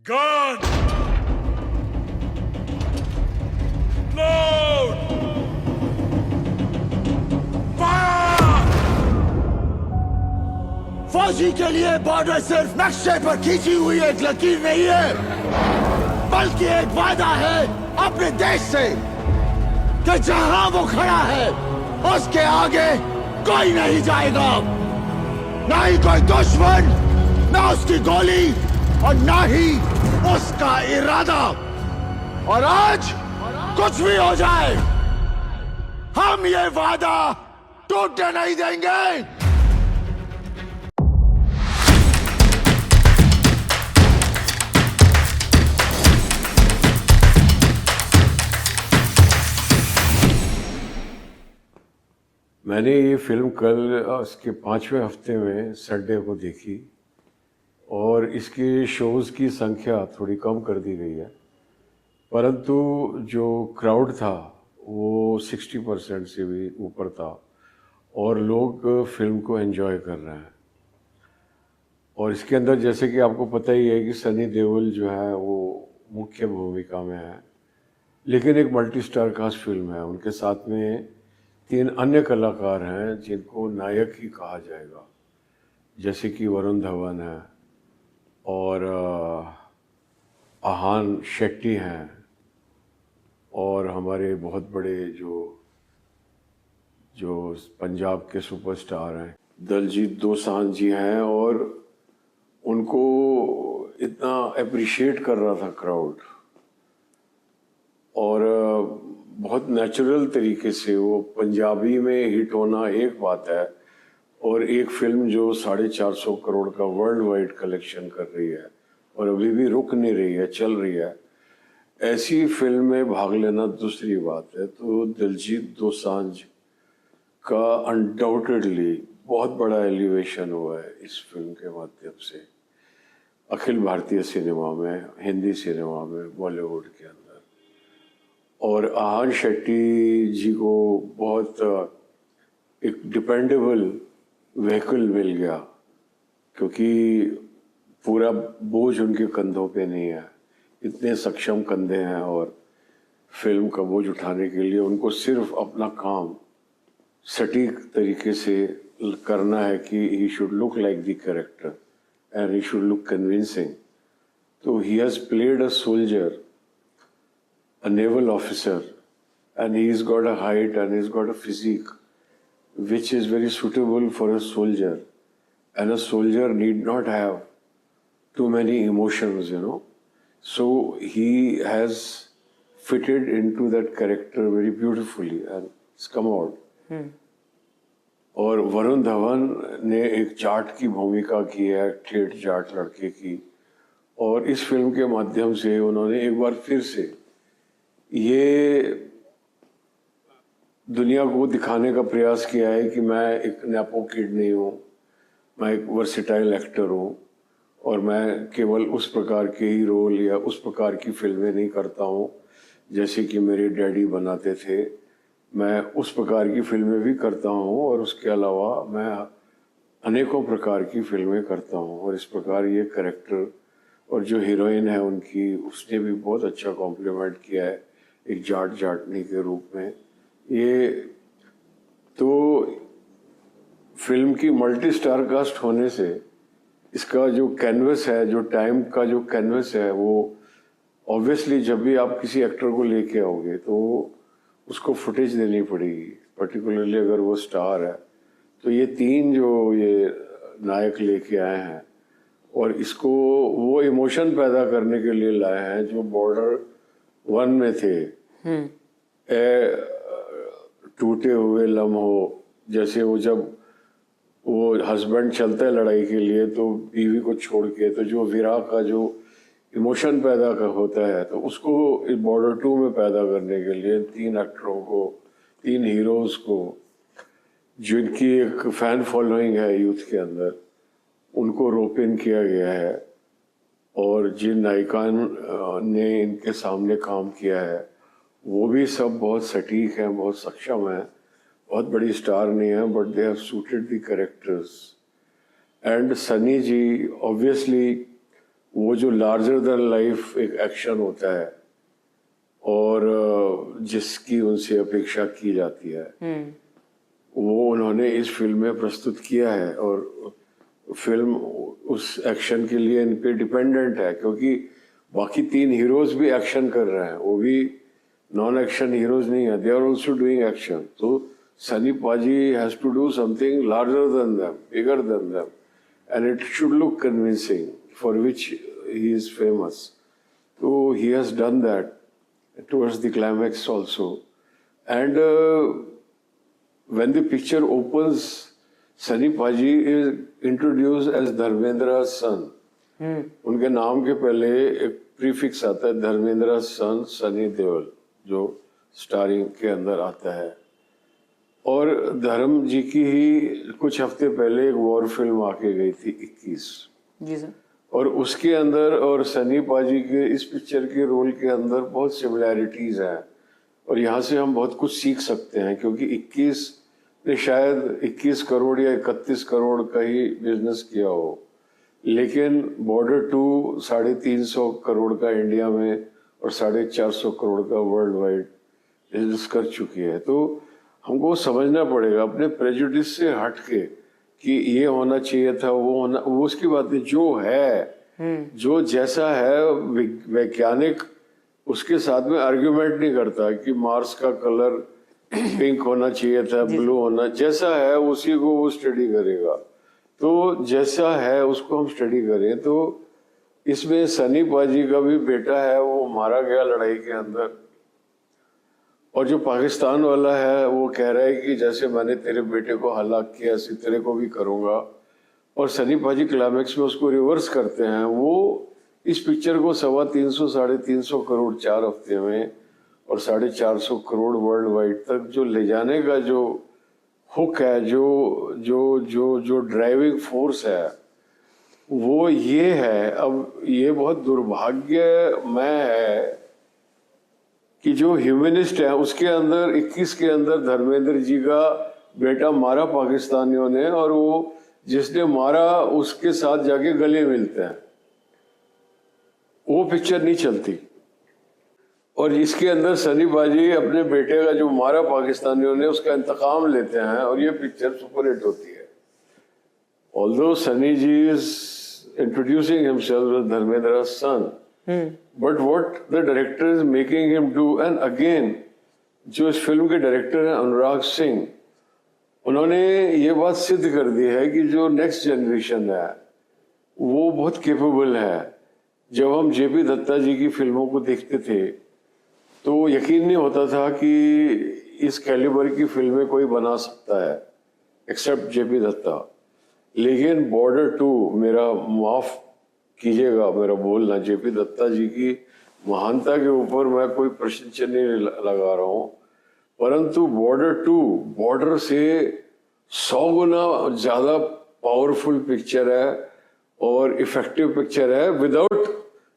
Gun! Load! Fire! फौजी के लिए बॉर्डर सिर्फ नक्शे पर खींची हुई एक लकीर नहीं है, बल्कि एक वादा है अपने देश से कि जहां वो खड़ा है उसके आगे कोई नहीं जाएगा, ना ही कोई दुश्मन, ना उसकी गोली और ना ही उसका इरादा। और आज कुछ भी हो जाए, हम ये वादा टूटने नहीं देंगे। मैंने ये फिल्म कल इसके 5वें हफ्ते में संडे को देखी और इसके शोज़ की संख्या थोड़ी कम कर दी गई है, परंतु जो क्राउड था वो 60% से भी ऊपर था और लोग फिल्म को एंजॉय कर रहे हैं। और इसके अंदर जैसे कि आपको पता ही है कि सनी देओल जो है वो मुख्य भूमिका में है, लेकिन एक मल्टी स्टार कास्ट फिल्म है। उनके साथ में 3 अन्य कलाकार हैं जिनको नायक ही कहा जाएगा, जैसे कि वरुण धवन है और आहान शेट्टी हैं और हमारे बहुत बड़े जो पंजाब के सुपरस्टार हैं दलजीत दोसांझ जी हैं। और उनको इतना अप्रिशिएट कर रहा था क्राउड और बहुत नेचुरल तरीके से वो पंजाबी में हिट होना एक बात है और एक फिल्म जो 450 करोड़ का वर्ल्ड वाइड कलेक्शन कर रही है और अभी भी रुक नहीं रही है, चल रही है, ऐसी फिल्म में भाग लेना दूसरी बात है। तो दिलजीत दोसांझ का अनडाउटेडली बहुत बड़ा एलिवेशन हुआ है इस फिल्म के माध्यम से अखिल भारतीय सिनेमा में, हिंदी सिनेमा में, बॉलीवुड के अंदर। और आहान शेट्टी जी को बहुत एक डिपेंडेबल व्हीकल मिल गया, क्योंकि पूरा बोझ उनके कंधों पे नहीं है, इतने सक्षम कंधे हैं और फिल्म का बोझ उठाने के लिए उनको सिर्फ अपना काम सटीक तरीके से करना है कि he should look like the character and he should look convincing. तो he has played a soldier, a naval officer, and he's got a height and he's got a physique which is very suitable for a soldier, and a soldier need not have too many emotions, so he has fitted into that character very beautifully and it's come out. और वरुण धवन ने एक जाट की भूमिका की है, ठेठ जाट लड़के की, और इस फिल्म के माध्यम से उन्होंने एक बार फिर से ये दुनिया को दिखाने का प्रयास किया है कि मैं एक नेपो किड नहीं हूँ, मैं एक वर्सेटाइल एक्टर हूँ और मैं केवल उस प्रकार के ही रोल या उस प्रकार की फिल्में नहीं करता हूँ जैसे कि मेरे डैडी बनाते थे। मैं उस प्रकार की फिल्में भी करता हूँ और उसके अलावा मैं अनेकों प्रकार की फिल्में करता हूँ। और इस प्रकार ये कैरेक्टर और जो हीरोइन है उनकी, उसने भी बहुत अच्छा कॉम्प्लीमेंट किया है एक जाटनी के रूप में। ये तो फिल्म की मल्टी स्टार कास्ट होने से इसका जो कैनवस है, जो टाइम का जो कैनवस है, वो ऑब्वियसली जब भी आप किसी एक्टर को लेके आओगे तो उसको फुटेज देनी पड़ेगी, पर्टिकुलरली अगर वो स्टार है। तो ये 3 जो ये नायक लेके आए हैं और इसको वो इमोशन पैदा करने के लिए लाए हैं जो बॉर्डर 1 में थे। टूटे हुए लम्हों, जैसे वो जब वो हस्बैंड चलता है लड़ाई के लिए तो बीवी को छोड़ के, तो जो विरह का जो इमोशन पैदा होता है, तो उसको इस बॉर्डर 2 में पैदा करने के लिए 3 एक्टरों को, 3 हीरोज को, जिनकी एक फैन फॉलोइंग है यूथ के अंदर, उनको रोप इन किया गया है। और जिन नायिकान ने इनके सामने काम किया है वो भी सब बहुत सटीक हैं, बहुत सक्षम हैं, बहुत बड़ी स्टार नहीं है, but they have suited the characters. And Sunny ji obviously वो जो लार्जर देन लाइफ एक एक्शन होता है और जिसकी उनसे अपेक्षा की जाती है वो उन्होंने इस फिल्म में प्रस्तुत किया है। और फिल्म उस एक्शन के लिए इन पे डिपेंडेंट है, क्योंकि बाकी 3 हीरोज भी एक्शन कर रहे हैं, वो भी नॉन एक्शन हीरोज नहीं है, they are also doing action. तो Sunny paaji has to do something larger than them, bigger than them, and it should look convincing, for which he is famous. तो he has done that towards the climax also, and when the picture opens, Sunny Paji is introduced as Dharmendra's son. उनके नाम के पहले एक prefix आता है धर्मेंद्र's son Sunny Deol, जो starring के अंदर आता है। और धर्म जी की ही कुछ हफ्ते पहले एक वॉर फिल्म आके गई थी 21 जी सर, और उसके अंदर और सनी पाजी के इस पिक्चर के रोल के अंदर बहुत सिमिलैरिटीज हैं और यहाँ से हम बहुत कुछ सीख सकते हैं, क्योंकि 21 ने शायद 21 करोड़ या 31 करोड़ का ही बिजनेस किया हो, लेकिन बॉर्डर 2 350 करोड़ का इंडिया में और 450 करोड़ का वर्ल्ड वाइड बिजनेस कर चुकी है। तो हमको समझना पड़ेगा अपने प्रेजुडिस से हट के कि ये होना चाहिए था, वो होना, वो उसकी बात नहीं, जो है जो जैसा है वैज्ञानिक उसके साथ में आर्ग्यूमेंट नहीं करता कि मार्स का कलर पिंक होना चाहिए था, ब्लू होना, जैसा है उसी को वो स्टडी करेगा। तो जैसा है उसको हम स्टडी करें। तो इसमें सनी पाजी का भी बेटा है, वो मारा गया लड़ाई के अंदर, और जो पाकिस्तान वाला है वो कह रहा है कि जैसे मैंने तेरे बेटे को हलाक किया ऐसे तेरे को भी करूँगा, और सनी पाजी क्लाइमैक्स में उसको रिवर्स करते हैं। वो इस पिक्चर को 350 350 करोड़ 4 हफ्ते में और 450 करोड़ वर्ल्ड वाइड तक जो ले जाने का जो हुक है, जो जो जो जो ड्राइविंग फोर्स है, वो ये है। अब ये बहुत दुर्भाग्यमय है कि जो ह्यूमनिस्ट है उसके अंदर 21 के अंदर धर्मेंद्र जी का बेटा मारा पाकिस्तानियों ने, और वो जिसने मारा उसके साथ जाके गले मिलते हैं, वो पिक्चर नहीं चलती। और इसके अंदर सनी पाजी अपने बेटे का जो मारा पाकिस्तानियों ने उसका इंतकाम लेते हैं और ये पिक्चर सुपरहिट होती है। Although Sunny ji is introducing himself as Dharmendra's son, but what the director is making him do, and again जो इस फिल्म के डायरेक्टर हैं अनुराग सिंह, उन्होंने ये बात सिद्ध कर दी है कि जो नेक्स्ट जनरेशन है वो बहुत कैपेबल है। जब हम जेपी दत्ता जी की फिल्मों को देखते थे तो यकीन नहीं होता था कि इस कैलिबर की फिल्में कोई बना सकता है एक्सेप्ट जेपी दत्ता। लेकिन बॉर्डर 2, मेरा माफ कीजिएगा मेरा बोलना, जेपी दत्ता जी की महानता के ऊपर मैं कोई प्रश्न चिन्ह नहीं लगा रहा हूँ, परंतु बॉर्डर 2 बॉर्डर से 100 गुना ज्यादा पावरफुल पिक्चर है और इफेक्टिव पिक्चर है without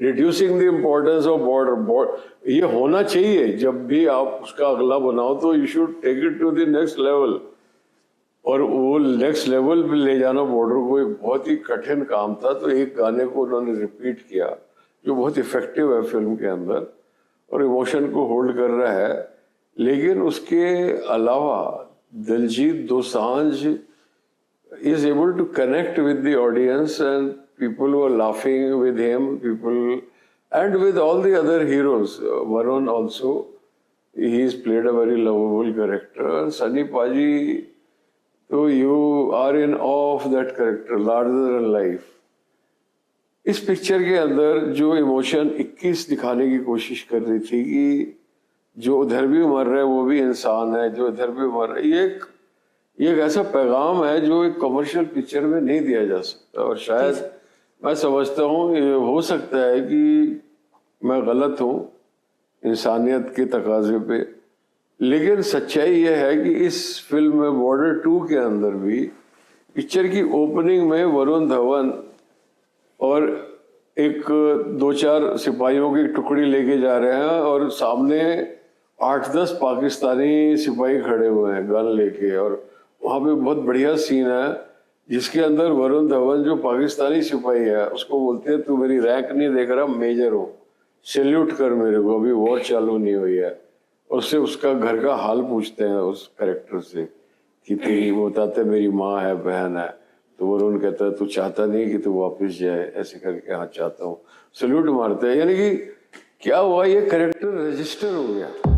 reducing the importance of border. ये होना चाहिए, जब भी आप उसका अगला बनाओ तो you should take it to the next level, और वो नेक्स्ट लेवल पे ले जाना बॉर्डर को एक बहुत ही कठिन काम था। तो एक गाने को उन्होंने रिपीट किया जो बहुत इफेक्टिव है फिल्म के अंदर और इमोशन को होल्ड कर रहा है। लेकिन उसके अलावा Diljit Dosanjh is able to connect with the audience, and people were laughing with him, people and with all the other heroes. Varun also, he's played a very lovable character, and Sunny Paji, so you are in awe of that character, larger than life. इस picture के अंदर जो emotion 21 दिखाने की कोशिश कर रही थी कि जो उधर भी मर रहा है वो भी इंसान है, जो इधर भी मर रहा है, ये एक ऐसा पैगाम है जो एक कमर्शियल पिक्चर में नहीं दिया जा सकता। और शायद मैं समझता हूँ ये हो सकता है कि मैं गलत हूँ इंसानियत के तकाजे पे, लेकिन सच्चाई ये है कि इस फिल्म में बॉर्डर 2 के अंदर भी पिक्चर की ओपनिंग में वरुण धवन और एक 2-4 सिपाहियों की टुकड़ी लेके जा रहे हैं और सामने 8-10 पाकिस्तानी सिपाही खड़े हुए हैं गन लेके, और वहाँ पे बहुत बढ़िया सीन है जिसके अंदर वरुण धवन जो पाकिस्तानी सिपाही है उसको बोलते हैं तू मेरी रैंक नहीं देख रहा, मेजर हो, सैल्यूट कर मेरे को, अभी वॉर चालू नहीं हुई है। और उससे उसका घर का हाल पूछते हैं उस कैरेक्टर से कि तेरी, वो बताते मेरी माँ है, बहन है। तो वरुण कहता है तू चाहता नहीं कि तू वापस जाए, ऐसे करके हाँ चाहता हूँ, सैल्यूट मारते हैं। यानी कि क्या हुआ, ये कैरेक्टर रजिस्टर हो गया।